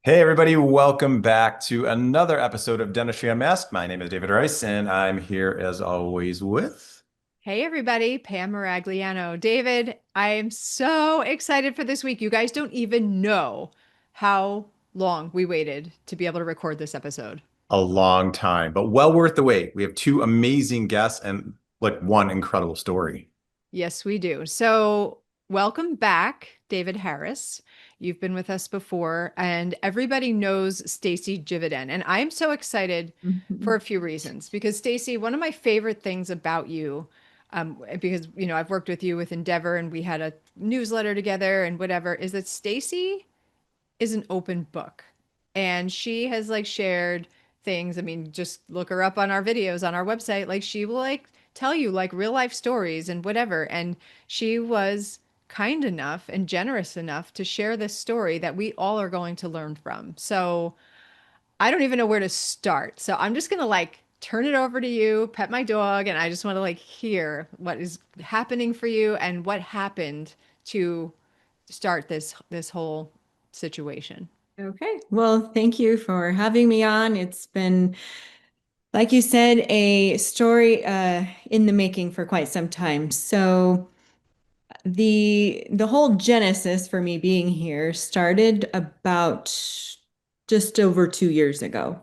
Hey everybody, welcome back to another episode of Dentistry Unmasked. My name is David Rice, and I'm here as always with Hey everybody, Pam Maragliano. David, I am so excited for this week. You guys don't even know how long we waited to be able to record this episode. a long time, but well worth the wait. We have two amazing guests and like one incredible story. Yes, we do. So, welcome back, David Harris. You've been with us before, and everybody knows Stacey Gividen. And I'm so excited for Mhm. a few reasons because Stacey, one of my favorite things about you, because I've worked with you with Endeavor and we had a newsletter together and whatever, is that Stacey is an open book. And she has like shared things. I mean, just look her up on our videos on our website. Like she will like tell you like real life stories and whatever. And she was kind enough and generous enough to share this story that we all are going to learn from. So I don't even know where to start. So I'm just going to like turn it over to you, pet my dog, and I just want to like hear what is happening for you and what happened to start this whole situation. Okay. Well, thank you for having me on. It's been, like you said, a story in the making for quite some time. So the whole genesis for me being here started about just over 2 years ago.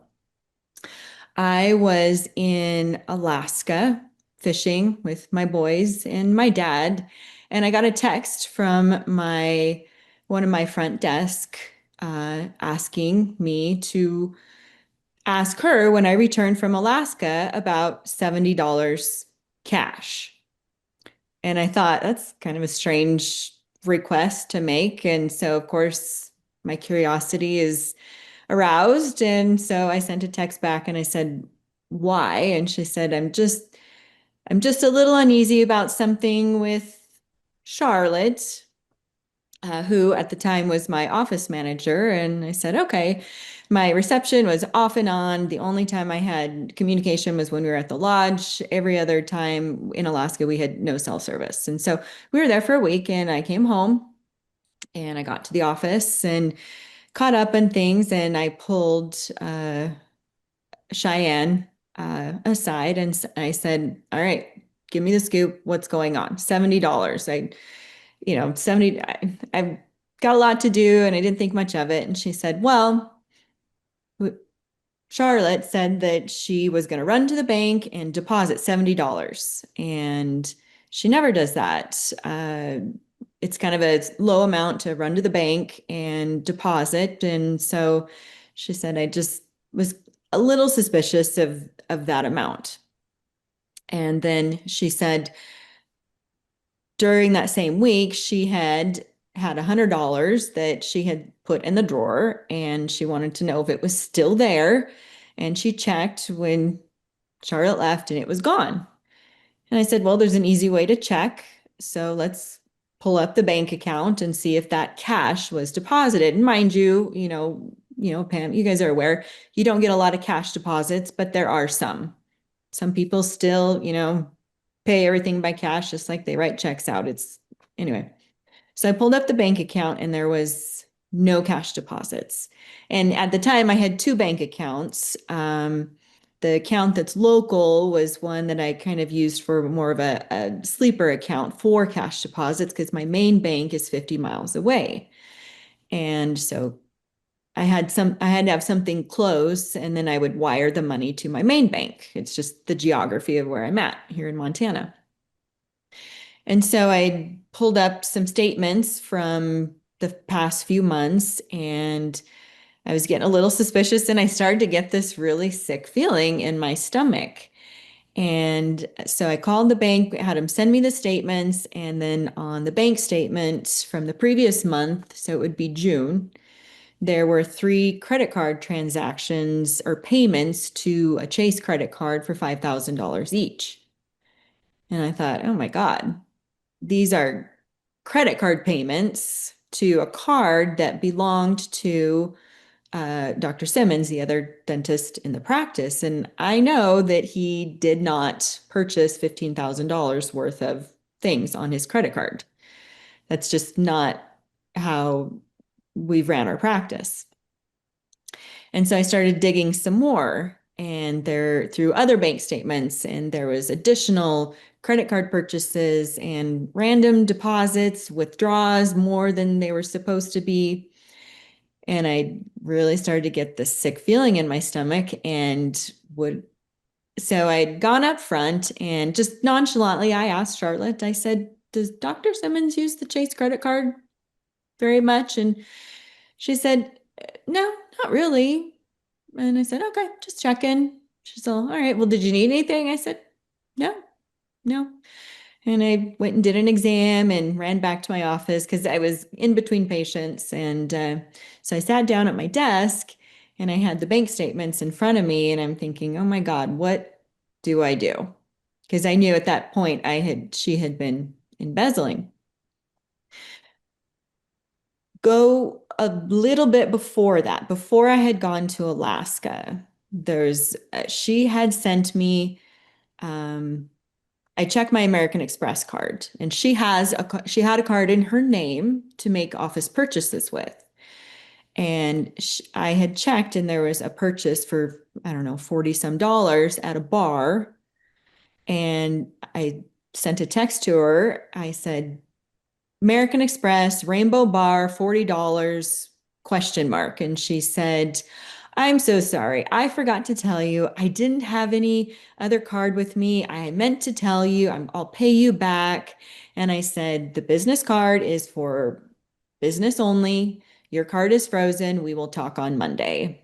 I was in Alaska fishing with my boys and my dad, and I got a text from my one of my front desk asking me to ask her when I returned from Alaska about $70 cash. And I thought that's kind of a strange request to make. And so, of course, my curiosity is aroused. And so I sent a text back and I said, why? And she said, I'm just a little uneasy about something with Charlotte, who at the time was my office manager. And I said, okay. My reception was off and on. The only time I had communication was when we were at the lodge. Every other time in Alaska, we had no cell service. And so we were there for a week, and I came home and I got to the office and caught up on things. And I pulled Cheyenne aside and I said, all right, give me the scoop. What's going on? $70. 70, I've got a lot to do and I didn't think much of it. And she said, well, Charlotte said that she was going to run to the bank and deposit $70. And she never does that. It's kind of a low amount to run to the bank and deposit. And so she said, I just was a little suspicious of that amount. And then she said during that same week, she had $100 that she had put in the drawer and she wanted to know if it was still there. And she checked when Charlotte left and it was gone. And I said, well, there's an easy way to check. So let's pull up the bank account and see if that cash was deposited. And mind you, Pam, you guys are aware, you don't get a lot of cash deposits, but there are some. Some people still, pay everything by cash, just like they write checks out. It's anyway. So I pulled up the bank account and there was no cash deposits. And at the time, I had two bank accounts. The account that's local was one that I kind of used for more of a sleeper account for cash deposits because my main bank is 50 miles away. And so I had to have something close and then I would wire the money to my main bank. It's just the geography of where I'm at here in Montana. And so I pulled up some statements from the past few months and I was getting a little suspicious and I started to get this really sick feeling in my stomach. And so I called the bank, had them send me the statements, and then on the bank statement from the previous month, so it would be June, there were three credit card transactions or payments to a Chase credit card for $5,000 each. And I thought, oh my God, these are credit card payments to a card that belonged to Dr. Simmons, the other dentist in the practice. And I know that he did not purchase $15,000 worth of things on his credit card. That's just not how we've ran our practice. And so I started digging some more, and there through other bank statements, and there was additional credit card purchases and random deposits, withdrawals more than they were supposed to be. And I really started to get this sick feeling in my stomach and so I'd gone up front and just nonchalantly, I asked Charlotte, I said, does Dr. Simmons use the Chase credit card very much? And she said, no, not really. And I said, okay, just checking. She said, all right, well, did you need anything? I said, no, no. And I went and did an exam and ran back to my office because I was in between patients. And so I sat down at my desk and I had the bank statements in front of me. And I'm thinking, oh my God, what do I do? Because I knew at that point she had been embezzling. Go a little bit before that, before I had gone to Alaska, she had sent me, I checked my American Express card, and she had a card in her name to make office purchases with. And I had checked, and there was a purchase for, I don't know, 40 some dollars at a bar. And I sent a text to her. I said, American Express, Rainbow Bar, $40, question mark. And she said, I'm so sorry. I forgot to tell you. I didn't have any other card with me. I meant to tell you, I'll pay you back. And I said, the business card is for business only. Your card is frozen. We will talk on Monday.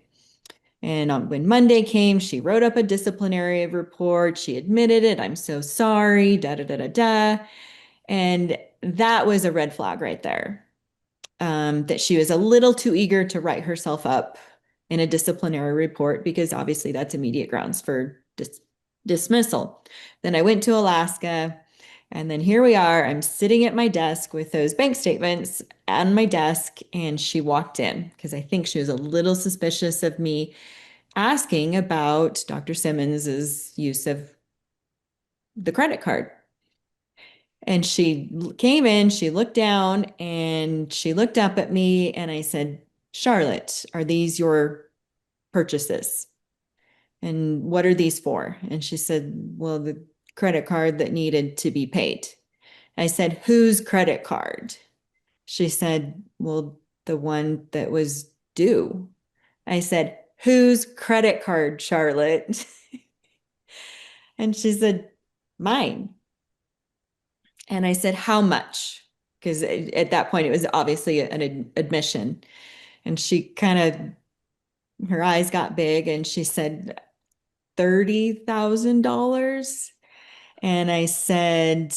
And when Monday came, she wrote up a disciplinary report. She admitted it. I'm so sorry, da da da da da. And that was a red flag right there. That she was a little too eager to write herself up in a disciplinary report, because obviously that's immediate grounds for dismissal. Then I went to Alaska, and then here we are. I'm sitting at my desk with those bank statements on my desk, and she walked in because I think she was a little suspicious of me asking about Dr. Simmons's use of the credit card. And she came in, she looked down, and she looked up at me, and I said, Charlotte, are these your purchases? And what are these for? And she said, well, the credit card that needed to be paid. I said, whose credit card? She said, well, the one that was due. I said, whose credit card, Charlotte? And she said, mine. And I said, how much? Because at that point, it was obviously an admission. And she kind of, her eyes got big, and she said, $30,000. And I said,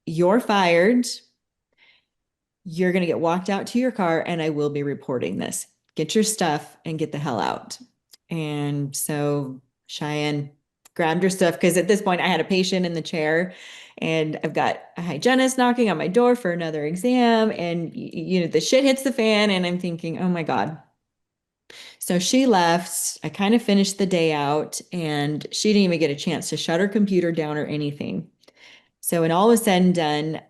you're fired. You're going to get walked out to your car, and I will be reporting this. Get your stuff and get the hell out. And so Cheyenne grabbed her stuff, because at this point I had a patient in the chair, and I've got a hygienist knocking on my door for another exam, and the shit hits the fan, and I'm thinking, oh my God. So she left. I kind of finished the day out, and she didn't even get a chance to shut her computer down or anything. So when all was said and done,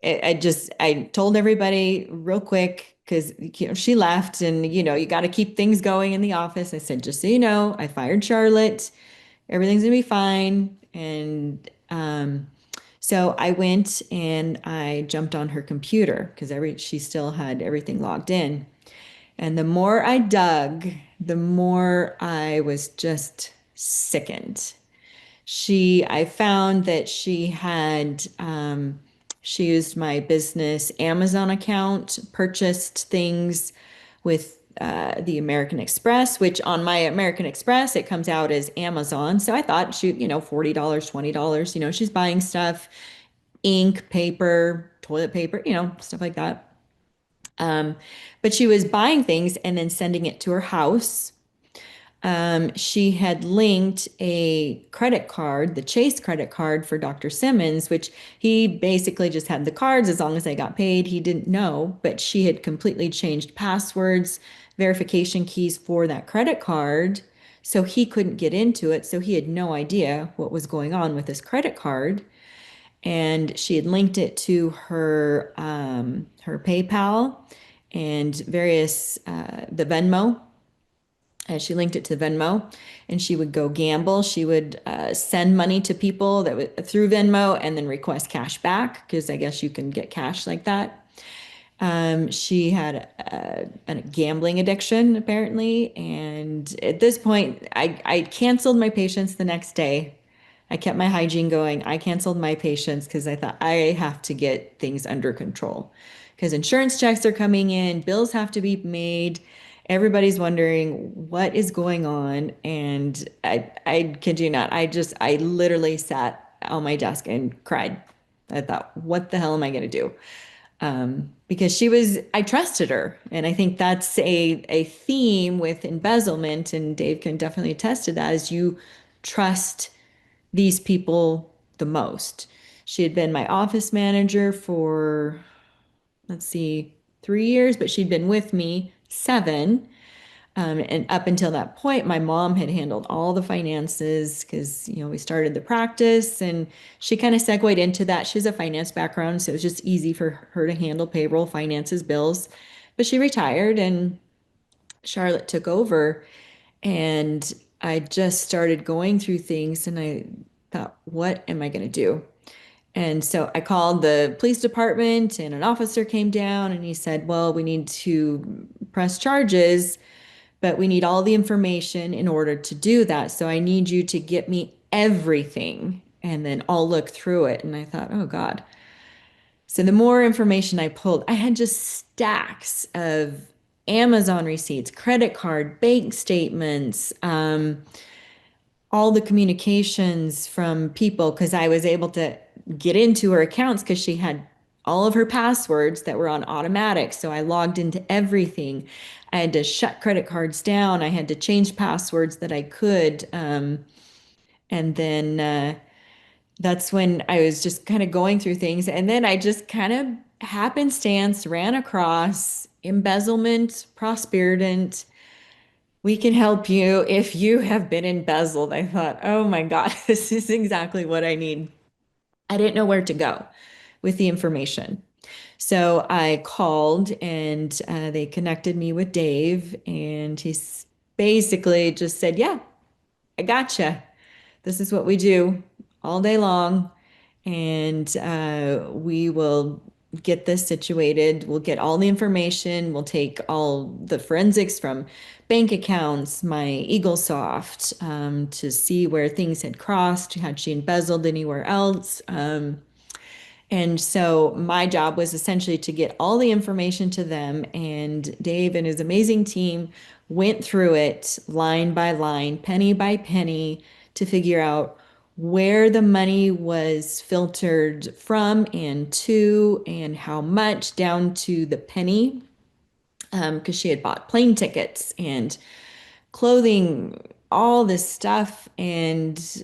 I told everybody real quick, because she left, and you got to keep things going in the office. I said, just so you know, I fired Charlotte. Everything's gonna be fine. And so I went and I jumped on her computer, because she still had everything logged in. And the more I dug, the more I was just sickened. I found that she used my business Amazon account, purchased things with the American Express, which on my American Express, it comes out as Amazon. So I thought, shoot, $40, $20, she's buying stuff, ink, paper, toilet paper, stuff like that. But she was buying things and then sending it to her house. She had linked a credit card, the Chase credit card for Dr. Simmons, which he basically just had the cards as long as they got paid. He didn't know, but she had completely changed passwords, verification keys for that credit card. So he couldn't get into it. So he had no idea what was going on with this credit card. And she had linked it to her PayPal. and various, the Venmo. She linked it to Venmo, and she would go gamble. She would send money to people that would through Venmo and then request cash back, because I guess you can get cash like that. She had a gambling addiction apparently, and at this point, I canceled my patients the next day. I kept my hygiene going. I canceled my patients because I thought I have to get things under control, because insurance checks are coming in, bills have to be made. Everybody's wondering what is going on. And I kid you not, I literally sat on my desk and cried. I thought, what the hell am I going to do? Because I trusted her. And I think that's a theme with embezzlement. And Dave can definitely attest to that, is you trust these people the most. She had been my office manager for, let's see, 3 years, but she'd been with me 7. And up until that point, my mom had handled all the finances because, we started the practice, and she kind of segued into that. She has a finance background, so it was just easy for her to handle payroll, finances, bills. But she retired and Charlotte took over, and I just started going through things, and I thought, what am I going to do? And so I called the police department, and an officer came down, and he said, well, we need to press charges, but we need all the information in order to do that. So I need you to get me everything, and then I'll look through it. And I thought, oh God. So the more information I pulled, I had just stacks of Amazon receipts, credit card, bank statements, all the communications from people, because I was able to get into her accounts because she had all of her passwords that were on automatic. So I logged into everything. I had to shut credit cards down. I had to change passwords that I could. And then that's when I was just kind of going through things. And then I just kind of happenstance ran across embezzlement, prosthodontics. We can help you if you have been embezzled. I thought, oh my God, this is exactly what I need. I didn't know where to go with the information. So I called, and they connected me with Dave, and basically just said, yeah, I gotcha. This is what we do all day long. And we will get this situated. We'll get all the information. We'll take all the forensics from bank accounts, my EagleSoft, to see where things had crossed. Had she embezzled anywhere else? And so my job was essentially to get all the information to them, and Dave and his amazing team went through it line by line, penny by penny, to figure out where the money was filtered from and to, and how much, down to the penny, because she had bought plane tickets and clothing, all this stuff, and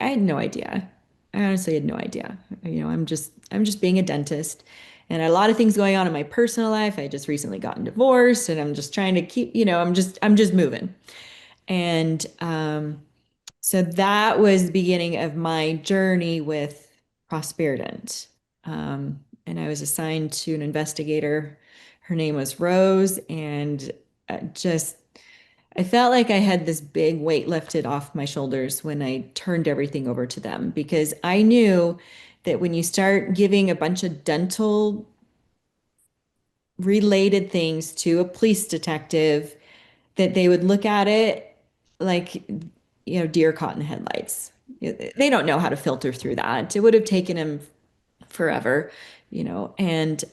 I had no idea. I honestly had no idea. I'm just being a dentist, and a lot of things going on in my personal life. I just recently gotten divorced, and I'm just trying to keep, I'm just moving. And so that was the beginning of my journey with Prosperident. And I was assigned to an investigator. Her name was Rose, and just I felt like I had this big weight lifted off my shoulders when I turned everything over to them, because I knew that when you start giving a bunch of dental related things to a police detective, that they would look at it like, deer caught in the headlights. They don't know how to filter through that. It would have taken them forever, and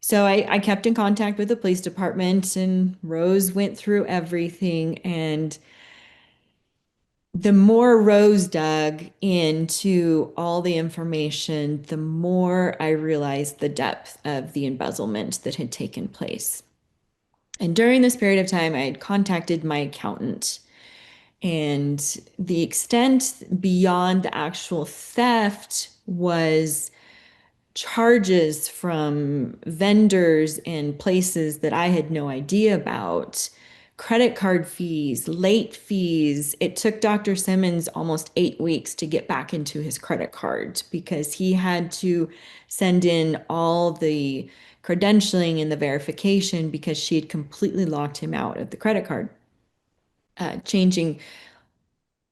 so I kept in contact with the police department, and Rose went through everything. And the more Rose dug into all the information, the more I realized the depth of the embezzlement that had taken place. And during this period of time, I had contacted my accountant, and the extent beyond the actual theft was charges from vendors and places that I had no idea about, credit card fees, late fees. It took Dr. Simmons almost 8 weeks to get back into his credit card, because he had to send in all the credentialing and the verification because she had completely locked him out of the credit card, changing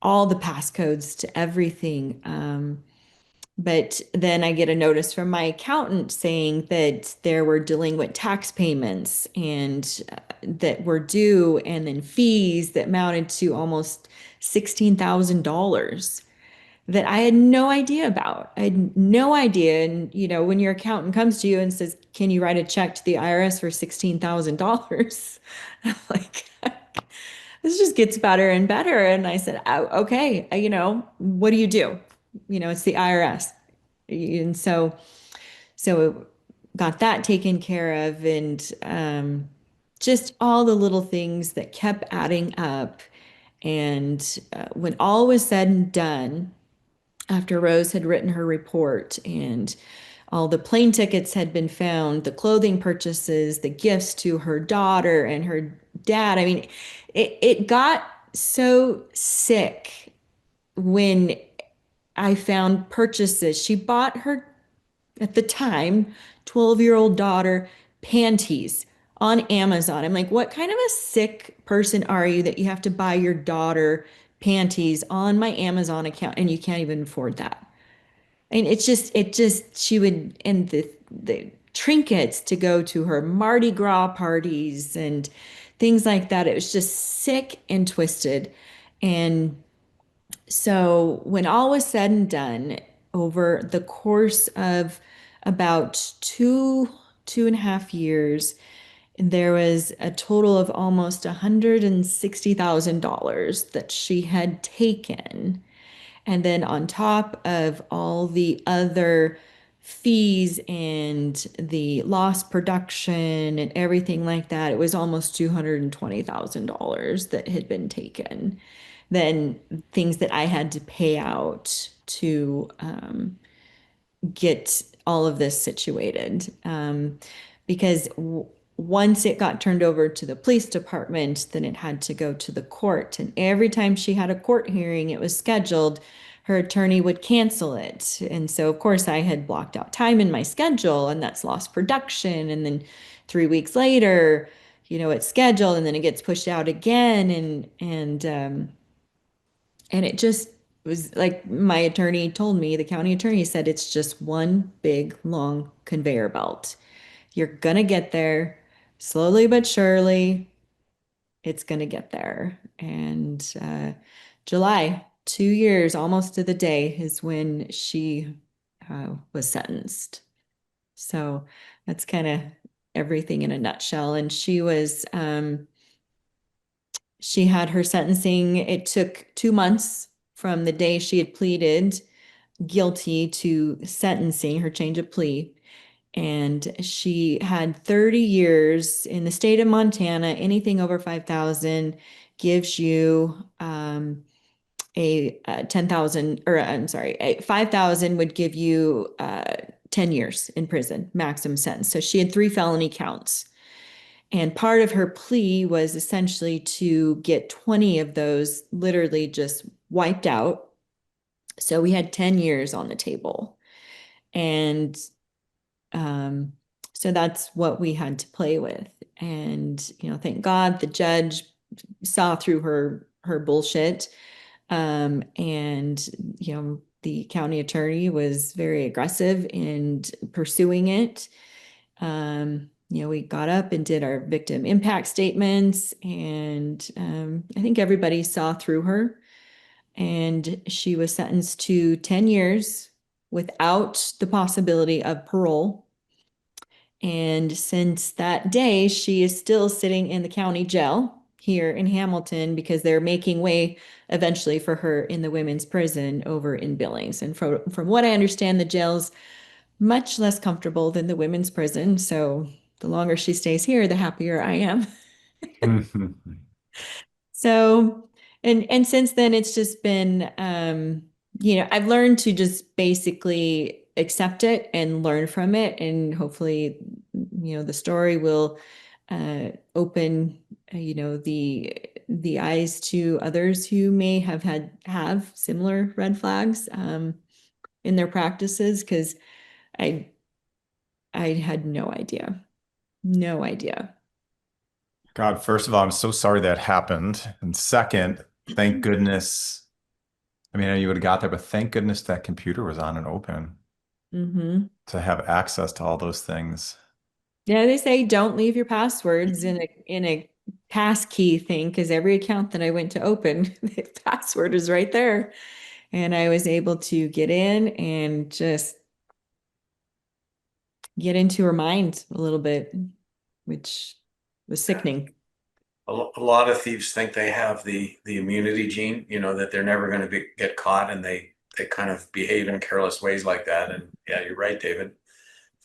all the passcodes to everything. But then I get a notice from my accountant saying that there were delinquent tax payments and that were due, and then fees that mounted to almost $16,000 that I had no idea about. I had no idea. And, when your accountant comes to you and says, can you write a check to the IRS for $16,000? I'm like, this just gets better and better. And I said, oh, okay, what do you do? It's the IRS. And so got that taken care of, and just all the little things that kept adding up. And when all was said and done, after Rose had written her report and all the plane tickets had been found, the clothing purchases, the gifts to her daughter and her dad. I mean, it got so sick when I found purchases. She bought her, at the time, 12-year-old daughter panties on Amazon. I'm like, what kind of a sick person are you that you have to buy your daughter panties on my Amazon account and you can't even afford that? And she would, and the trinkets to go to her Mardi Gras parties and things like that. It was just sick and twisted. And so when all was said and done, over the course of about two and a half years, there was a total of almost $160,000 that she had taken. And then on top of all the other fees and the lost production and everything like that, it was almost $220,000 that had been taken. Then things that I had to pay out to get all of this situated. Because once it got turned over to the police department, then it had to go to the court. And every time she had a court hearing, it was scheduled, her attorney would cancel it. And so, of course, I had blocked out time in my schedule, and that's lost production. And then 3 weeks later, it's scheduled, and then it gets pushed out again. And it just was like my attorney told me, the county attorney said, it's just one big, long conveyor belt. You're going to get there slowly but surely. It's going to get there. And July, 2 years, almost to the day, is when she was sentenced. So that's kind of everything in a nutshell. And she had her sentencing. It took 2 months from the day she had pleaded guilty to sentencing, her change of plea. And she had 30 years in the state of Montana. Anything over 5,000 gives you a 10,000, or I'm sorry, 5,000 would give you 10 years in prison, maximum sentence. So she had 3 felony counts. And part of her plea was essentially to get 20 of those literally just wiped out. So we had 10 years on the table. And so that's what we had to play with. And, thank God the judge saw through her bullshit. And, the county attorney was very aggressive in pursuing it. We got up and did our victim impact statements, and I think everybody saw through her. And she was sentenced to 10 years without the possibility of parole. And since that day, she is still sitting in the county jail here in Hamilton because they're making way eventually for her in the women's prison over in Billings. And from what I understand, the jail's much less comfortable than the women's prison. So the longer she stays here, the happier I am. So, and since then it's just been, I've learned to just basically accept it and learn from it. And hopefully, the story will open, the eyes to others who may have similar red flags in their practices. Because I had no idea. No idea. God, first of all, I'm so sorry that happened. And second, thank goodness. I mean, you would have got there, but thank goodness that computer was on and open Hmm. to have access to all those things. Yeah, they say don't leave your passwords in a pass key thing because every account that I went to open, the password is right there. And I was able to get in and just get into her mind a little bit, which was sickening. A lot of thieves think they have the immunity gene, that they're never going to get caught, and they kind of behave in careless ways like that. And yeah, you're right, David.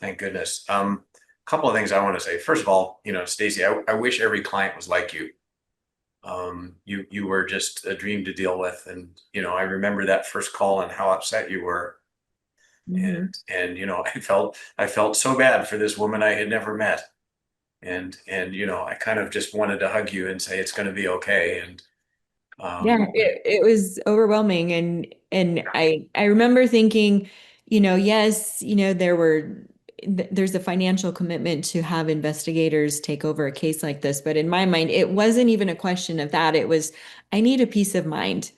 Thank goodness. A couple of things I want to say. First of all, Stacey, I wish every client was like you. You were just a dream to deal with, and I remember that first call and how upset you were, Mhm. and I felt so bad for this woman I had never met. And I kind of just wanted to hug you and say it's going to be okay. And Yeah, it was overwhelming. And I remember thinking, yes, there's a financial commitment to have investigators take over a case like this. But in my mind, it wasn't even a question of that. It was, I need a peace of mind.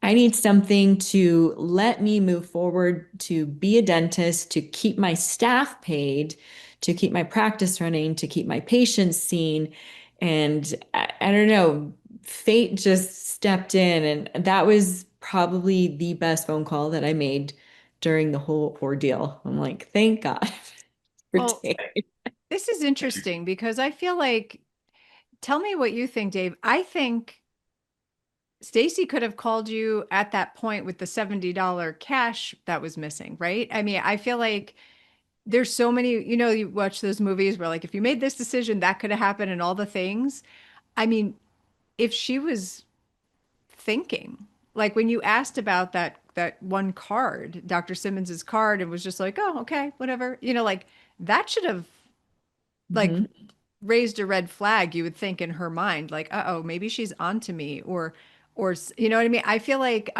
I need something to let me move forward, to be a dentist, to keep my staff paid, to keep my practice running, to keep my patients seen. And I don't know, fate just stepped in, and that was probably the best phone call that I made during the whole ordeal. I'm like, thank God for Well, taking. this is interesting because I feel like, tell me what you think, Dave. I think Stacey could have called you at that point with the $70 cash that was missing, right? I mean, I feel like there's so many, you watch those movies where like if you made this decision, that could have happened and all the things. I mean, if she was thinking, like when you asked about that one card, Dr. Simmons's card, and was just like, oh, okay, whatever, like that should have like Mhm. raised a red flag, you would think in her mind, like, uh-oh, maybe she's onto me, or you know what I mean? I feel like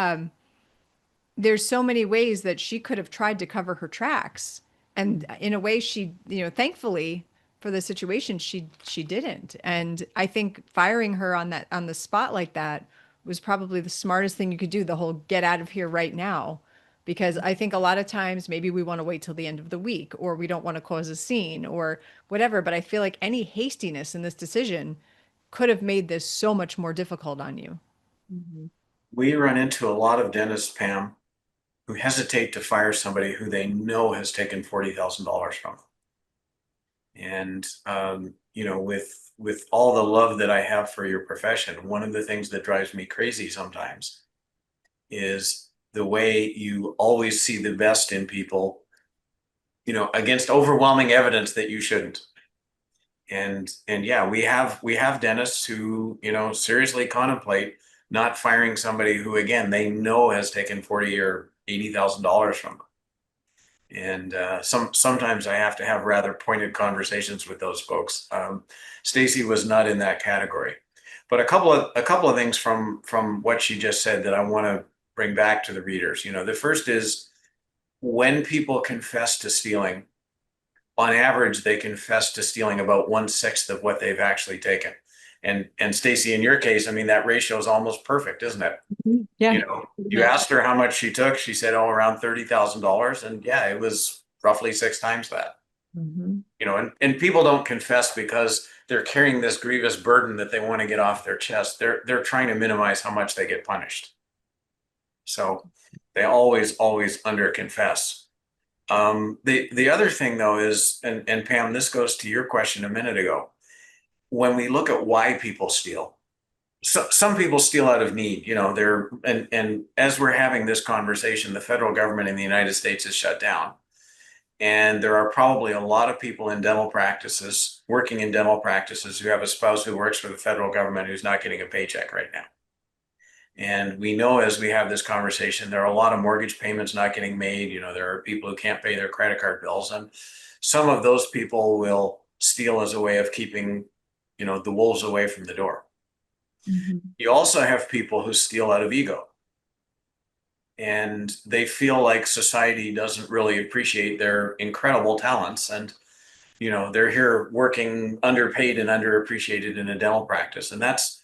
there's so many ways that she could have tried to cover her tracks. And in a way she, thankfully for the situation, she didn't. And I think firing her on the spot like that was probably the smartest thing you could do, the whole get out of here right now. Because I think a lot of times maybe we want to wait till the end of the week or we don't want to cause a scene or whatever. But I feel like any hastiness in this decision could have made this so much more difficult on you. Mhm. we run into a lot of dentists, Pam, who hesitate to fire somebody who they know has taken $40,000 from them. And with all the love that I have for your profession, one of the things that drives me crazy sometimes is the way you always see the best in people, against overwhelming evidence that you shouldn't. And yeah, we have dentists who, seriously contemplate not firing somebody who, again, they know has taken 40 or $80,000 from them. And sometimes I have to have rather pointed conversations with those folks. Stacey was not in that category, but a couple of things from what she just said that I want to bring back to the readers. The first is when people confess to stealing, on average, they confess to stealing about 1/6 of what they've actually taken. And Stacey, in your case, I mean, that ratio is almost perfect, isn't it? Yeah, pretty You much. asked her how much she took. She said, oh, around $30,000. And yeah, it was roughly 6 times that. Mhm. And people don't confess because they're carrying this grievous burden that they want to get off their chest. They're trying to minimize how much they get punished. So they always under confess. The other thing though is, and Pam, this goes to your question a minute ago. When we look at why people steal, some people steal out of need. And as we're having this conversation, the federal government in the United States is shut down. And there are probably a lot of people in dental practices, working in dental practices, who have a spouse who works for the federal government who's not getting a paycheck right now. And we know as we have this conversation, there are a lot of mortgage payments not getting made. There are people who can't pay their credit card bills. And some of those people will steal as a way of keeping, the wolves away from the door. Mhm. You also have people who steal out of ego. And they feel like society doesn't really appreciate their incredible talents. And you know, they're here working underpaid and underappreciated in a dental practice. And that's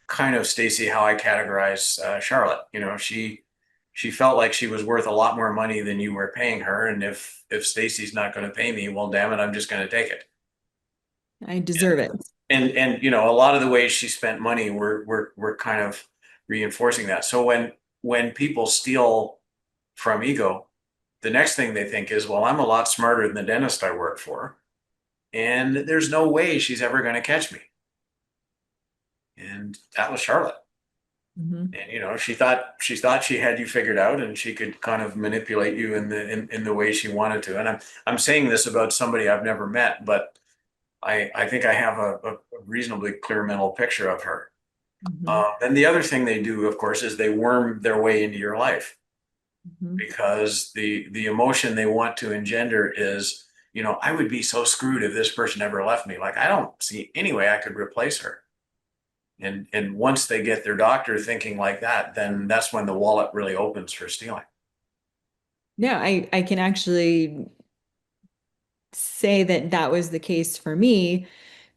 kind of, Stacey, how I categorize Charlotte. You know, she felt like she was worth a lot more money than you were paying her. And if Stacey's not going to pay me, well, damn it, I'm just going to take it. I deserve it. And you know, a lot of the ways she spent money were kind of reinforcing that. So when people steal from ego, the next thing they think is, well, I'm a lot smarter than the dentist I work for, and there's no way she's ever going to catch me. And that was Charlotte. Mhm. And you know, she thought she had you figured out, and she could kind of manipulate you in the way she wanted to. And I'm saying this about somebody I've never met, but I think I have a reasonably clear mental picture of her. Mhm. And the other thing they do, of course, is they worm their way into your life, Mhm. because the emotion they want to engender is, you know, I would be so screwed if this person ever left me. Like, I don't see any way I could replace her. And once they get their doctor thinking like that, then that's when the wallet really opens for stealing. Yeah, I can actually say that that was the case for me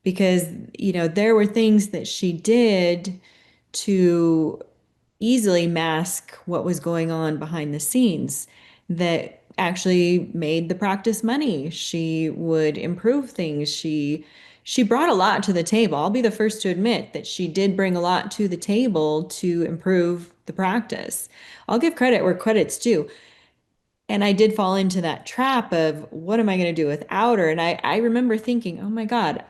because, there were things that she did to easily mask what was going on behind the scenes that actually made the practice money. She would improve things. She brought a lot to the table. I'll be the first to admit that she did bring a lot to the table to improve the practice. I'll give credit where credit's due. And I did fall into that trap of what am I going to do without her? And I remember thinking, oh my God,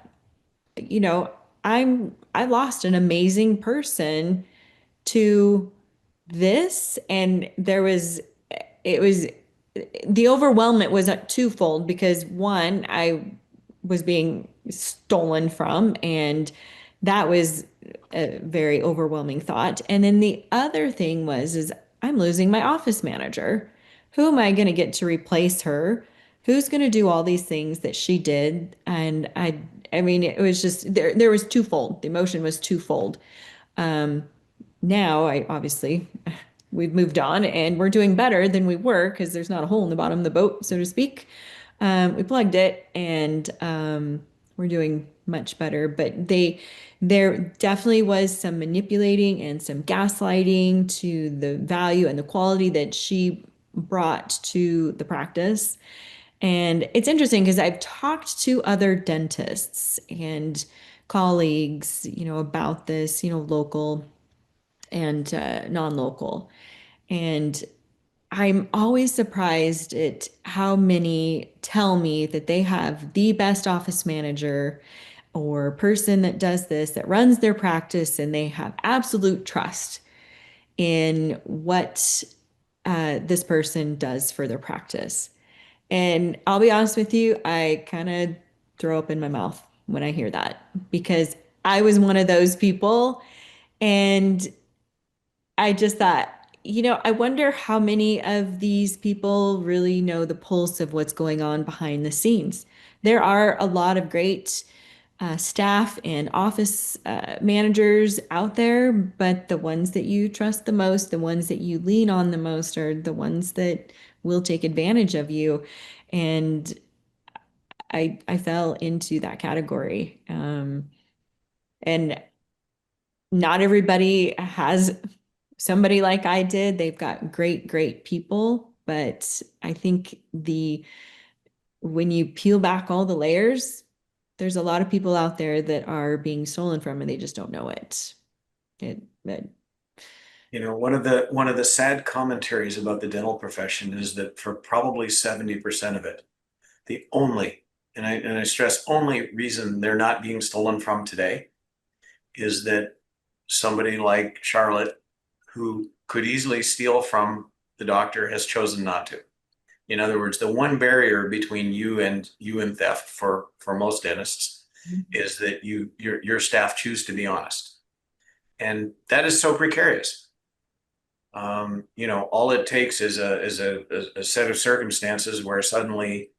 you know, I lost an amazing person to this. And it was, the overwhelmment was twofold because one, I was being stolen from, and that was a very overwhelming thought. And then the other thing is I'm losing my office manager. Who am I going to get to replace her? Who's going to do all these things that she did? And I mean, it was just there was twofold. The emotion was twofold. Um, Now I obviously we've moved on and we're doing better than we were because there's not a hole in the bottom of the boat, so to speak. We plugged it and we're doing much better. But there definitely was some manipulating and some gaslighting to the value and the quality that she brought to the practice. And it's interesting because I've talked to other dentists and colleagues, about this, local and non-local. And I'm always surprised at how many tell me that they have the best office manager or person that does this, that runs their practice, and they have absolute trust in what this person does for their practice. And I'll be honest with you, I kind of throw up in my mouth when I hear that because I was one of those people. And I just thought, I wonder how many of these people really know the pulse of what's going on behind the scenes. There are a lot of great staff and office managers out there, but the ones that you trust the most, the ones that you lean on the most, are the ones that will take advantage of you. And I fell into that category. And not everybody has somebody like I did. They've got great, great people, but I think when you peel back all the layers, there's a lot of people out there that are being stolen from and they just don't know it. It You know, one of the sad commentaries about the dental profession is that for probably 70% of it, the only, and I stress only, reason they're not being stolen from today is that somebody like Charlotte, who could easily steal from the doctor, has chosen not to. In other words, the one barrier between you and theft for most dentists is that your staff choose to be honest, and that is so precarious. You know, all it takes is a set of circumstances where suddenly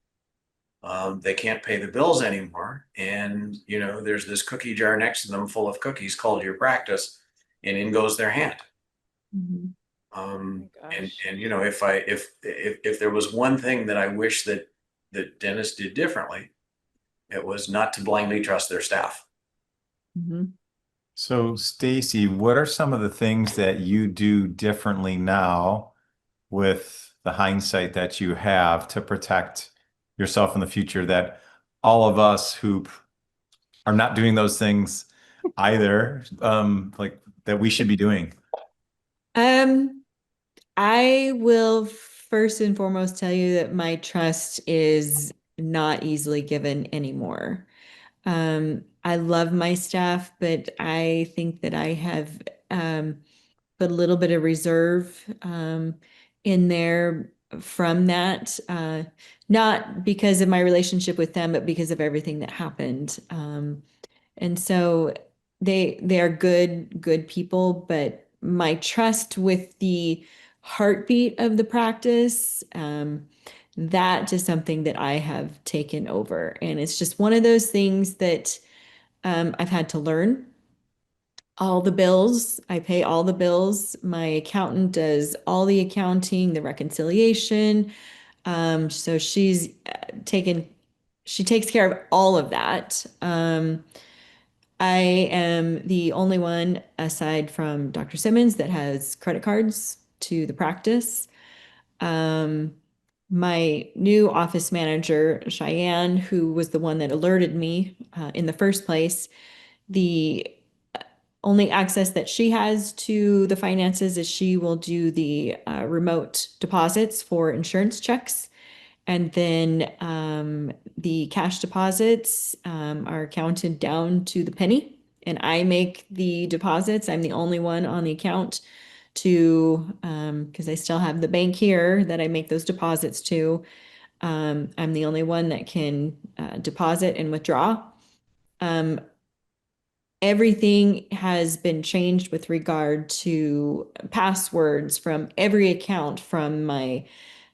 they can't pay the bills anymore, and you know, there's this cookie jar next to them full of cookies called your practice, and in goes their hand. Mhm. Oh my And gosh. you know, if there was one thing that I wish that dentists did differently, It was not to blindly trust their staff. Mhm. So, Stacy, what are some of the things that you do differently now with the hindsight that you have to protect yourself in the future that all of us who are not doing those things either, like that we should be doing? Um, I will first and foremost tell you that my trust is not easily given anymore. I love my staff, but I think that I have put a little bit of reserve in there from that, not because of my relationship with them, but because of everything that happened. And so they are good people, but my trust with the heartbeat of the practice, that is something that I have taken over. And it's just one of those things that I've had to learn. All the bills, I pay all the bills. My accountant does all the accounting, the reconciliation. So she takes care of all of that. I am the only one aside from Dr. Simmons that has credit cards to the practice. Um, my new office manager, Cheyenne, who was the one that alerted me in the first place, the only access that she has to the finances is she will do the remote deposits for insurance checks. And then the cash deposits are counted down to the penny. And I make the deposits. I'm the only one on the account to, because I still have the bank here that I make those deposits to. I'm the only one that can deposit and withdraw. Um, Everything has been changed with regard to passwords from every account, from my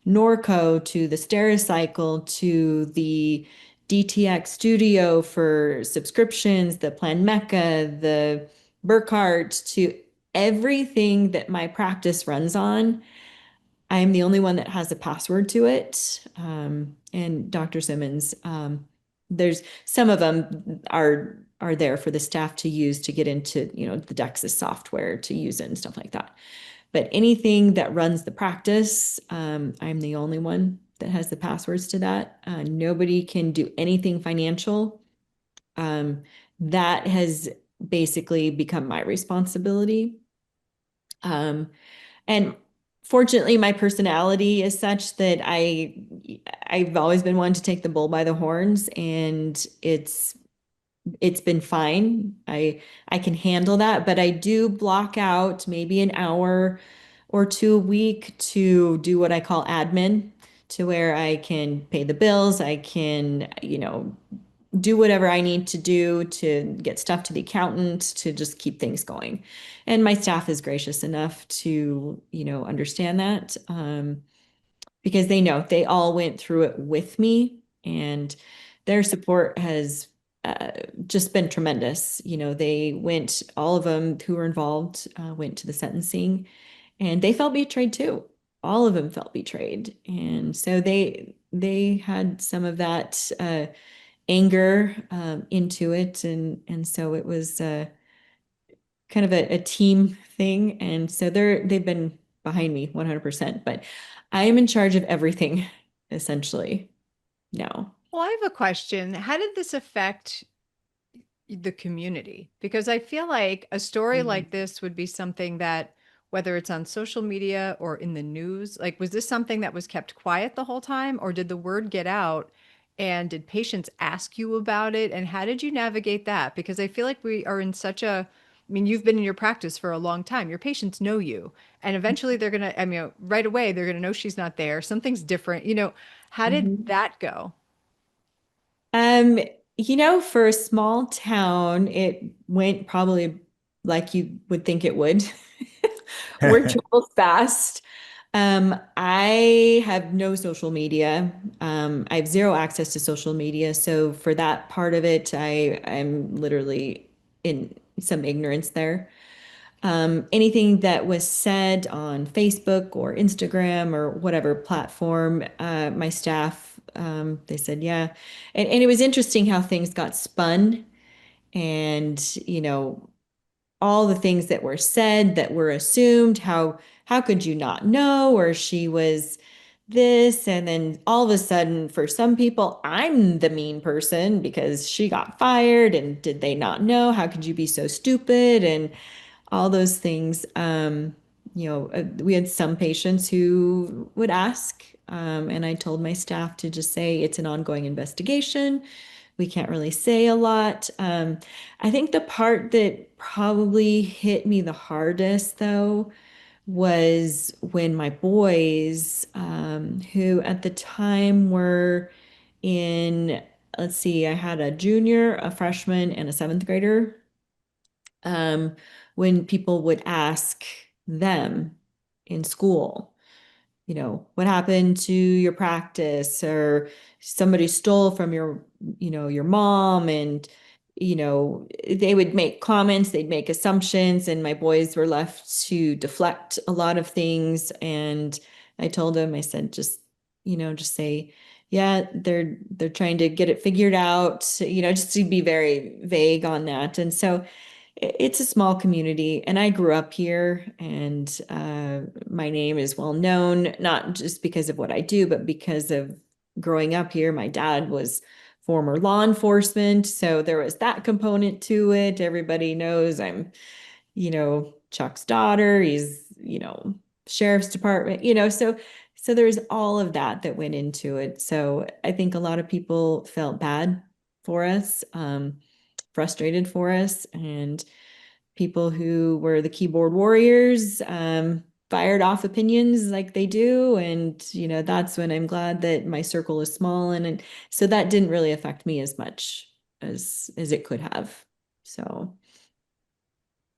Norco to the Stericycle to the DTX Studio for subscriptions, the Plan Mecca, the Burkhart, to everything that my practice runs on. I'm the only one that has a password to it. And Dr. Simmons, there's some of them are there for the staff to use to get into, the Dexis software to use it and stuff like that. But anything that runs the practice, I'm the only one that has the passwords to that. Nobody can do anything financial. That has basically become my responsibility. And fortunately, my personality is such that I've always been one to take the bull by the horns, and it's been fine. I can handle that, but I do block out maybe an hour or two a week to do what I call admin, to where I can pay the bills, I can, do whatever I need to do to get stuff to the accountant to just keep things going. And my staff is gracious enough to, understand that, because they know they all went through it with me, and their support has just been tremendous. All of them who were involved went to the sentencing, and they felt betrayed too. All of them felt betrayed. And so they had some of that anger into it. And so it was kind of a team thing. And so they've been behind me 100%, but I am in charge of everything essentially now. Well, I have a question. How did this affect the community? Because I feel like a story Mhm. like this would be something that, whether it's on social media or in the news, like, was this something that was kept quiet the whole time, or did the word get out? And did patients ask you about it? And how did you navigate that? Because I feel like we are in such a, I mean, you've been in your practice for a long time. Your patients know you. And eventually they're going to, I mean, right away, they're going to know she's not there. Something's different. How did Mhm. that go? Um, for a small town, it went probably like you would think it would. Word travels fast. I have no social media. I have zero access to social media. So for that part of it, I'm literally in some ignorance there. Anything that was said on Facebook or Instagram or whatever platform, my staff They said, yeah. And it was interesting how things got spun and, all the things that were said that were assumed. How could you not know? Or she was this, and then all of a sudden, for some people, I'm the mean person because she got fired, and did they not know? How could you be so stupid? And all those things. We had some patients who would ask, and I told my staff to just say it's an ongoing investigation. We can't really say a lot. I think the part that probably hit me the hardest, though, was when my boys, who at the time were in, let's see, I had a junior, a freshman, and a seventh grader. When people would ask them in school, what happened to your practice, or somebody stole from your mom, and, they would make comments, they'd make assumptions, and my boys were left to deflect a lot of things. And I told them, I said, just say, yeah, they're trying to get it figured out, just to be very vague on that. And so it's a small community, and I grew up here, and my name is well known, not just because of what I do, but because of growing up here. My dad was former law enforcement, so there was that component to it. Everybody knows I'm, Chuck's daughter. He's, sheriff's department, so there's all of that went into it. So I think a lot of people felt bad for us. Frustrated for us, and people who were the keyboard warriors fired off opinions like they do. And that's when I'm glad that my circle is small, and so that didn't really affect me as much as it could have. So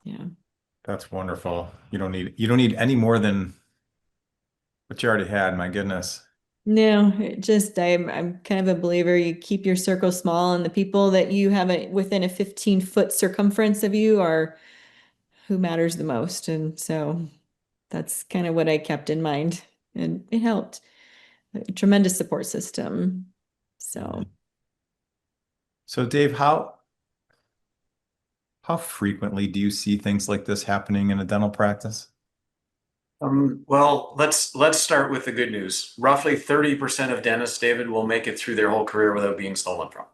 yeah. That's wonderful. You don't need any more than what you already had. My goodness. No, I'm kind of a believer. You keep your circle small, and the people that you have within a 15-foot circumference of you are who matters the most. And so that's kind of what I kept in mind, and it helped. A tremendous support system. So So Dave, how frequently do you see things like this happening in a dental practice? Well, let's start with the good news. Roughly 30% of dentists, David, will make it through their whole career without being stolen from.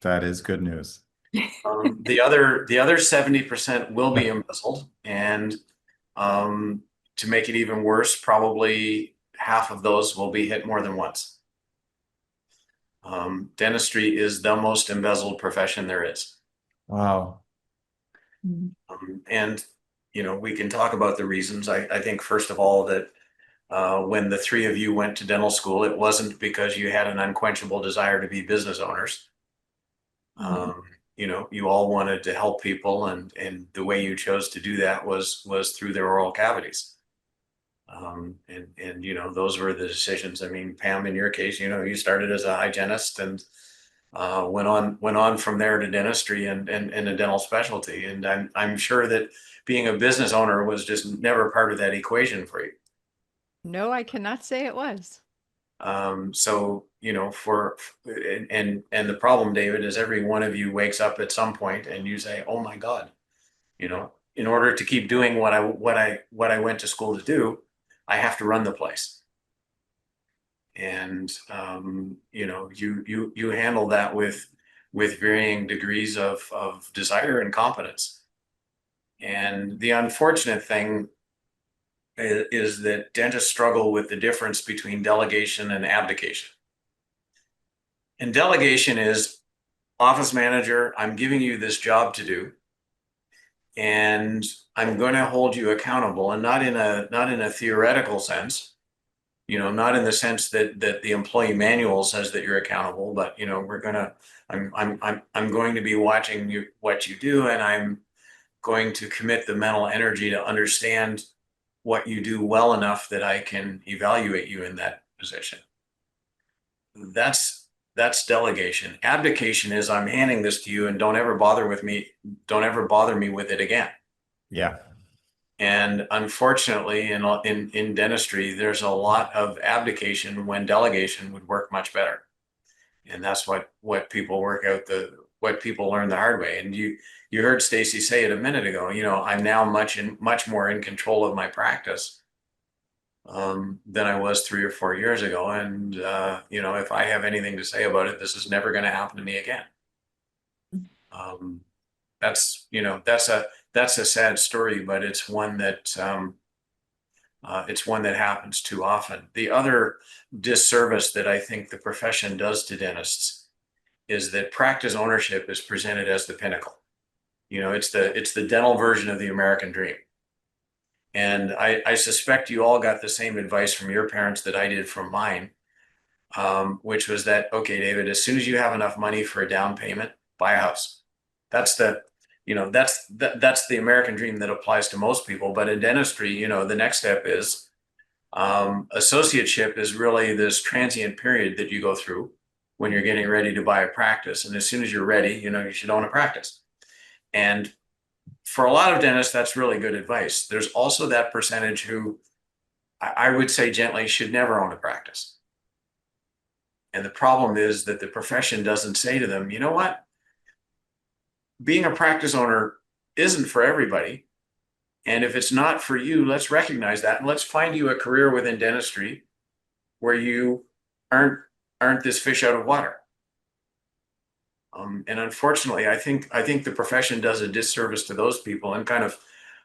That is good news. The other 70% will be embezzled, and to make it even worse, probably half of those will be hit more than once. Dentistry is the most embezzled profession there is. Wow. And we can talk about the reasons. I think first of all that when the three of you went to dental school, it wasn't because you had an unquenchable desire to be business owners. You all wanted to help people, and the way you chose to do that was through their oral cavities. And those were the decisions. I mean, Pam, in your case, you started as a hygienist and went on from there to dentistry and a dental specialty. And I'm sure that being a business owner was just never part of that equation for you. No, I cannot say it was. So, and the problem, David, is every one of you wakes up at some point and you say, oh my God, in order to keep doing what I went to school to do, I have to run the place. And you handle that with varying degrees of desire and competence. And the unfortunate thing is that dentists struggle with the difference between delegation and abdication. And delegation is, office manager, I'm giving you this job to do, and I'm going to hold you accountable, and not in a theoretical sense, not in the sense that the employee manual says that you're accountable, but I'm going to be watching what you do, and I'm going to commit the mental energy to understand what you do well enough that I can evaluate you in that position. That's delegation. Abdication is, I'm handing this to you, and don't ever bother me with it again. Yeah. And unfortunately, in dentistry, there's a lot of abdication when delegation would work much better. And that's what people what people learn the hard way. And you heard Stacey say it a minute ago, I'm now much more in control of my practice than I was 3 or 4 years ago. And if I have anything to say about it, this is never going to happen to me again. That's that's a sad story, but it's one that happens too often. The other disservice that I think the profession does to dentists is that practice ownership is presented as the pinnacle. It's the dental version of the American dream. And I suspect you all got the same advice from your parents that I did from mine, which was that, okay, David, as soon as you have enough money for a down payment, buy a house. That's that's the American dream that applies to most people. But in dentistry, the next step is associateship is really this transient period that you go through when you're getting ready to buy a practice. And as soon as you're ready, you should own a practice. And for a lot of dentists, that's really good advice. There's also that percentage who I would say gently should never own a practice. And the problem is that the profession doesn't say to them, you know what? Being a practice owner isn't for everybody. And if it's not for you, let's recognize that. And let's find you a career within dentistry where you aren't this fish out of water. And unfortunately, I think the profession does a disservice to those people and kind of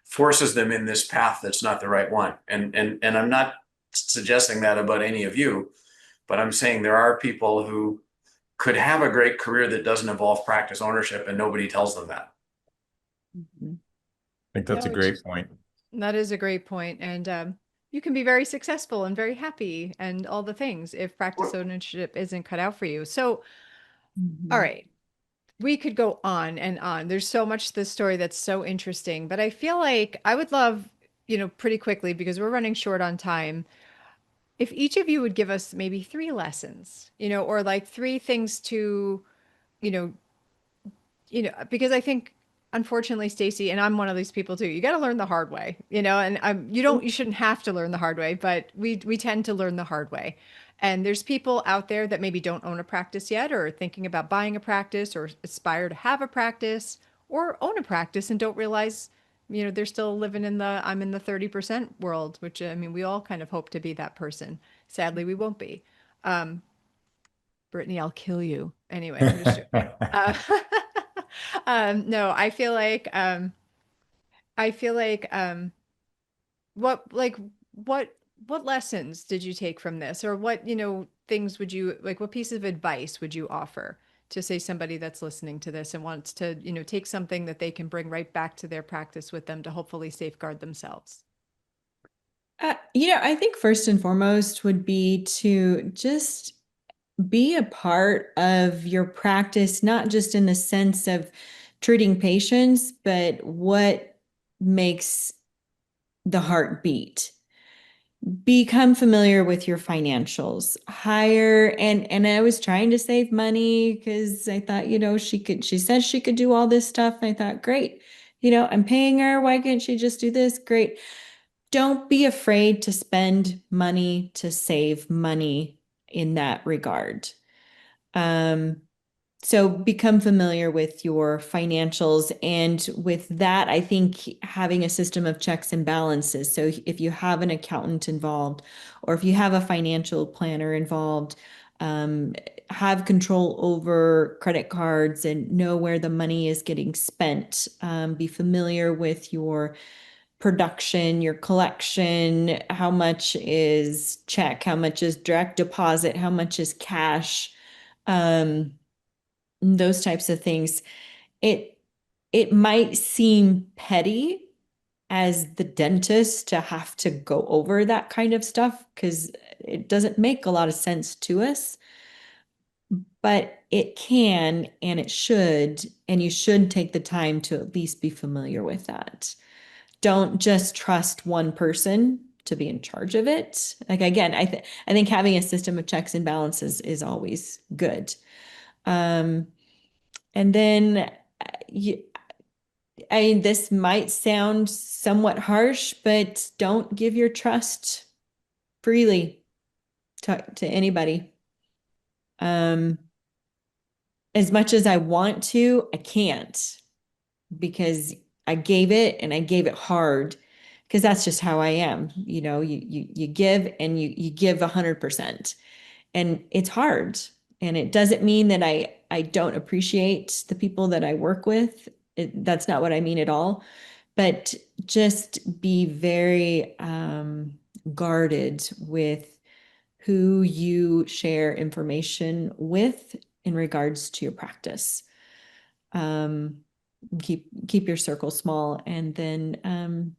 forces them in this path that's not the right one. And I'm not suggesting that about any of you, but I'm saying there are people who could have a great career that doesn't involve practice ownership, and nobody tells them that. Mhm. I think that's a No, great point. that is a great point. And you can be very successful and very happy and all the things if practice ownership isn't cut out for you. So, all Mhm. right, we could go on and on. There's so much to this story that's so interesting, but I feel like I would love, pretty quickly, because we're running short on time, if each of you would give us maybe 3 lessons, or like 3 things to, you know, because I think unfortunately, Stacey, and I'm one of these people too, you got to learn the hard way, and you shouldn't have to learn the hard way, but we tend to learn the hard way. And there's people out there that maybe don't own a practice yet, or are thinking about buying a practice, or aspire to have a practice, or own a practice and don't realize, they're still living in I'm in the 30% world, which I mean, we all kind of hope to be that person. Sadly, we won't be. Um, Brittany, I'll kill you. Anyway, I'm just joking. Uh, no, I feel like what like what what lessons did you take from this, or what things would you like? What piece of advice would you offer to, say, somebody that's listening to this and wants to take something that they can bring right back to their practice with them to hopefully safeguard themselves? I think first and foremost would be to just be a part of your practice, not just in the sense of treating patients, but what makes the heart beat. Become familiar with your financials. Hire, and I was trying to save money because I thought, she says she could do all this stuff. And I thought, great, I'm paying her. Why can't she just do this? Great. Don't be afraid to spend money to save money in that regard. So become familiar with your financials. And with that, I think having a system of checks and balances. So if you have an accountant involved, or if you have a financial planner involved, have control over credit cards and know where the money is getting spent. Be familiar with your production, your collection, how much is check, how much is direct deposit, how much is cash, those types of things. It might seem petty as the dentist to have to go over that kind of stuff because it doesn't make a lot of sense to us, but it can and it should, and you should take the time to at least be familiar with that. Don't just trust one person to be in charge of it. Like, again, I think having a system of checks and balances is always good. And then I mean, this might sound somewhat harsh, but don't give your trust freely to anybody. As much as I want to, I can't, because I gave it, and I gave it hard, because that's just how I am. You give, and you give 100%, and it's hard. And it doesn't mean that I don't appreciate the people that I work with. That's not what I mean at all. But just be very guarded with who you share information with in regards to your practice. Keep your circle small, and then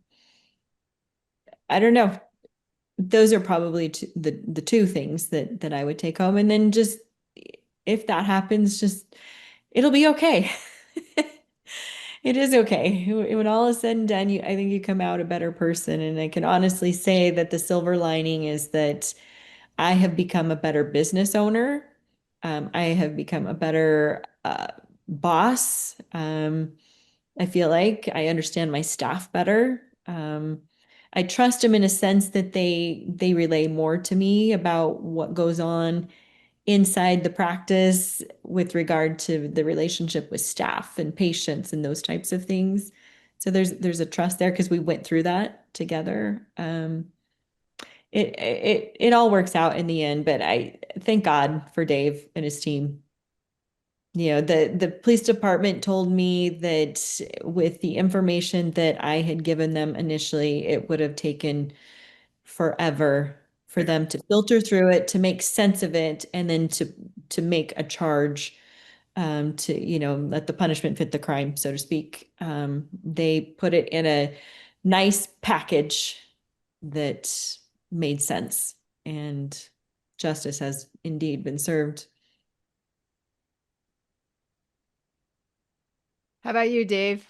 I don't know. Those are probably the two things that I would take home. And then, just if that happens, just it'll be okay. It is okay. When all is said and done, I think you come out a better person. And I can honestly say that the silver lining is that I have become a better business owner. I have become a better boss. I feel like I understand my staff better. I trust them in a sense that they relay more to me about what goes on inside the practice with regard to the relationship with staff and patients and those types of things. So there's a trust there, because we went through that together. It all works out in the end, but I thank God for Dave and his team. The police department told me that with the information that I had given them initially, it would have taken forever for them to filter through it, to make sense of it, and then to make a charge, to let the punishment fit the crime, so to speak. They put it in a nice package that made sense, and justice has indeed been served. How about you, Dave?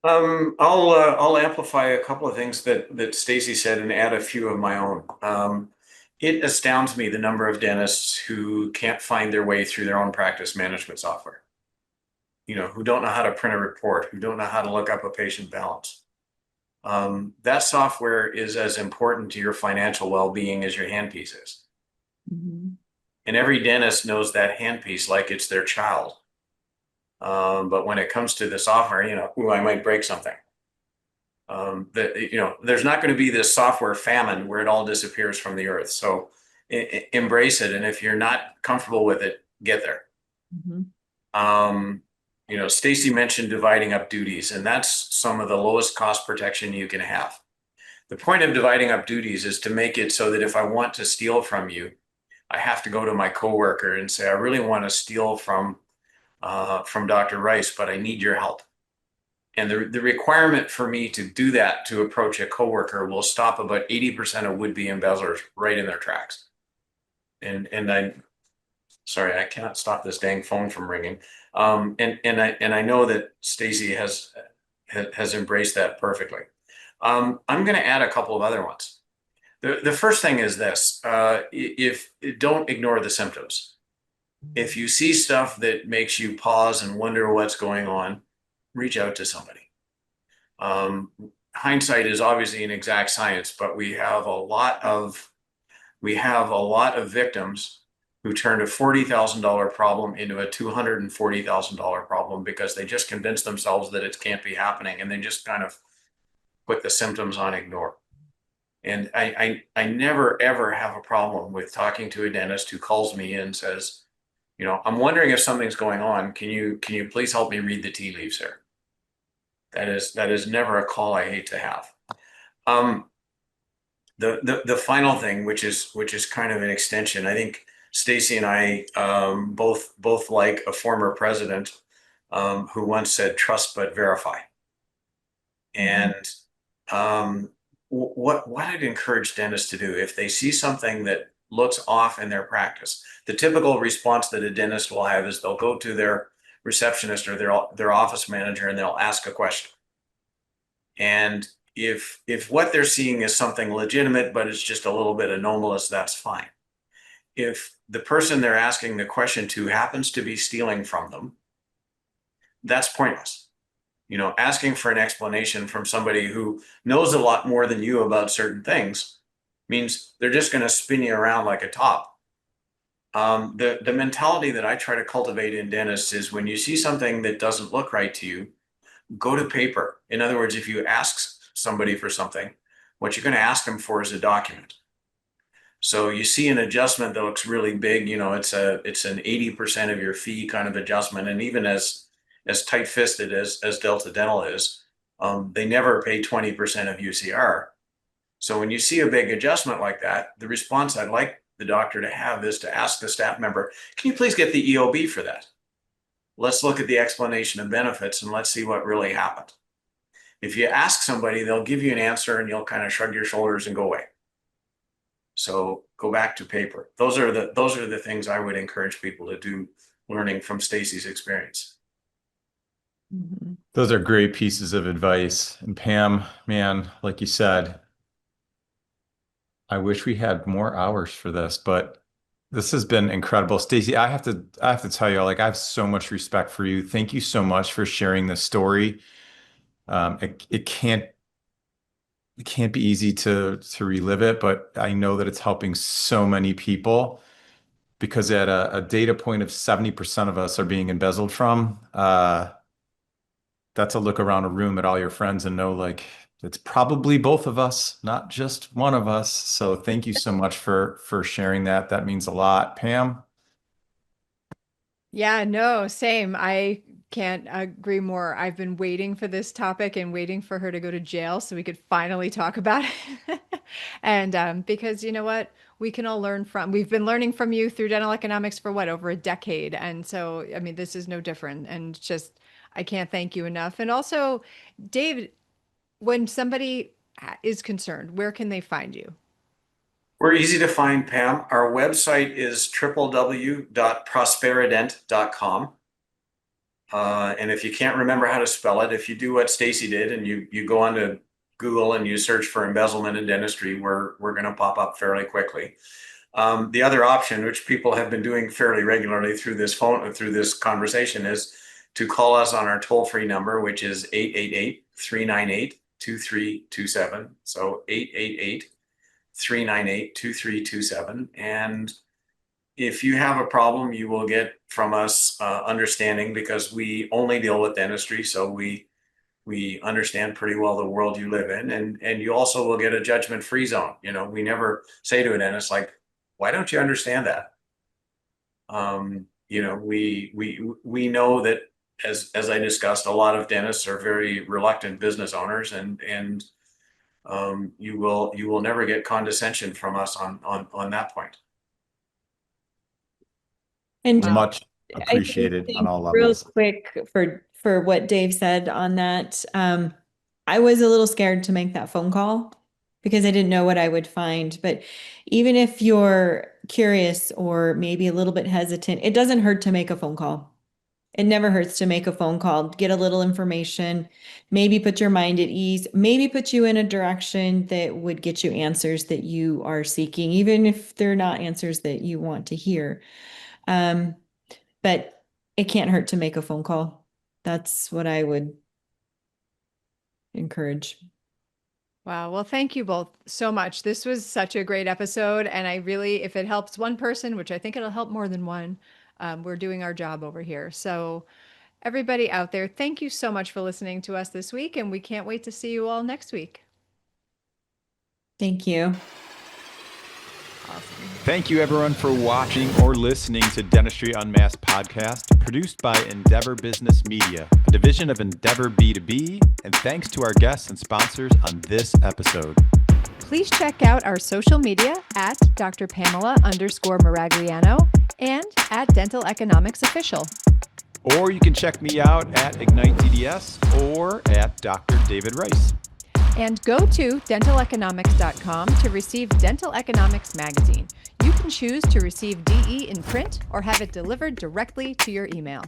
I'll amplify a couple of things that Stacey said and add a few of my own. It astounds me the number of dentists who can't find their way through their own practice management software. Who don't know how to print a report, who don't know how to look up a patient balance. That software is as important to your financial well-being as your handpiece is. Mm-hmm. And every dentist knows that handpiece like it's their child. But when it comes to the software, I might break something. There's not going to be this software famine where it all disappears from the earth. So embrace it. And if you're not comfortable with it, get there. Mm-hmm. Stacey mentioned dividing up duties, and that's some of the lowest cost protection you can have. The point of dividing up duties is to make it so that if I want to steal from you, I have to go to my coworker and say, I really want to steal from Dr. Rice, but I need your help. And the requirement for me to do that, to approach a coworker, will stop about 80% of would-be embezzlers right in their tracks. And I'm sorry, I cannot stop this dang phone from ringing. And I know that Stacey has embraced that perfectly. I'm going to add a couple of other ones. The first thing is this: don't ignore the symptoms. If you see stuff that makes you pause and wonder what's going on, reach out to somebody. Hindsight is obviously an exact science, but we have a lot of victims who turned a $40,000 problem into a $240,000 problem because they just convinced themselves that it can't be happening, and they just kind of put the symptoms on ignore. And I never ever have a problem with talking to a dentist who calls me and says, I'm wondering if something's going on. Can you please help me read the tea leaves here? That is never a call I hate to have. The final thing, which is kind of an extension, I think Stacey and I both like a former president who once said, "Trust but verify." And what I'd encourage dentists to do, if they see something that looks off in their practice, the typical response that a dentist will have is they'll go to their receptionist or their office manager and they'll ask a question. And if what they're seeing is something legitimate, but it's just a little bit anomalous, that's fine. If the person they're asking the question to happens to be stealing from them, that's pointless. asking for an explanation from somebody who knows a lot more than you about certain things means they're just going to spin you around like a top. The mentality that I try to cultivate in dentists is when you see something that doesn't look right to you, go to paper. In other words, if you ask somebody for something, what you're going to ask them for is a document. So you see an adjustment that looks really big, it's an 80% of your fee kind of adjustment. And even as tight-fisted as Delta Dental is, they never pay 20% of UCR. So when you see a big adjustment like that, the response I'd like the doctor to have is to ask the staff member, can you please get the EOB for that? Let's look at the explanation of benefits and let's see what really happened. If you ask somebody, they'll give you an answer and you'll kind of shrug your shoulders and go away. So go back to paper. Those are the things I would encourage people to do, learning from Stacey's experience. Mhm. Those are great pieces of advice. And Pam, man, like you said, I wish we had more hours for this, but this has been incredible. Stacey, I have to tell you, like, I have so much respect for you. Thank you so much for sharing this story. It can't be easy to relive it, but I know that it's helping so many people because at a data point of 70% of us are being embezzled from, that's a look around a room at all your friends and know, like, it's probably both of us, not just one of us. So thank you so much for sharing that. That means a lot. Pam? Yeah, no, same. I can't agree more. I've been waiting for this topic and waiting for her to go to jail so we could finally talk about it. And because you know what? We can all learn from, we've been learning from you through dental economics for what, over a decade. And so, I mean, this is no different. And just, I can't thank you enough. And also, Dave, when somebody is concerned, where can they find you? We're easy to find, Pam. Our website is www.prosperident.com. And if you can't remember how to spell it, if you do what Stacey did and you go onto Google and you search for embezzlement in dentistry, we're going to pop up fairly quickly. The other option, which people have been doing fairly regularly through this conversation, is to call us on our toll-free number, which is 888-398-2327. So 888-398-2327. And if you have a problem, you will get from us understanding, because we only deal with dentistry. So we understand pretty well the world you live in, and you also will get a judgment-free zone. We never say to a dentist, like, why don't you understand that? We know that, as I discussed, a lot of dentists are very reluctant business owners, and you will never get condescension from us on that point. And Wow. Much I do appreciated on think all real levels. quick for what Dave said on that. I was a little scared to make that phone call because I didn't know what I would find. But even if you're curious or maybe a little bit hesitant, it doesn't hurt to make a phone call. It never hurts to make a phone call, get a little information, maybe put your mind at ease, maybe put you in a direction that would get you answers that you are seeking, even if they're not answers that you want to hear. But it can't hurt to make a phone call. That's what I would encourage. Wow. Well, thank you both so much. This was such a great episode. And I really, if it helps one person, which I think it'll help more than one, we're doing our job over here. So, everybody out there, thank you so much for listening to us this week. And we can't wait to see you all next week. Thank you. Awesome. Thank you, everyone, for watching or listening to Dentistry Unmasked podcast, produced by Endeavor Business Media, a division of Endeavor B2B, and thanks to our guests and sponsors on this episode. Please check out our social media at Dr. Pamela_Maragliano and at Dental Economics Official. Or you can check me out at Ignite DDS or at Dr. David Rice. And go to dentaleconomics.com to receive Dental Economics magazine. You can choose to receive DE in print or have it delivered directly to your email.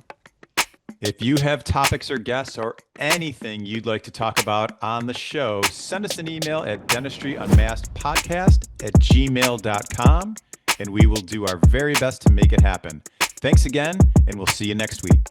If you have topics or guests or anything you'd like to talk about on the show, send us an email at dentistryunmaskedpodcast@gmail.com, and we will do our very best to make it happen. Thanks again, and we'll see you next week.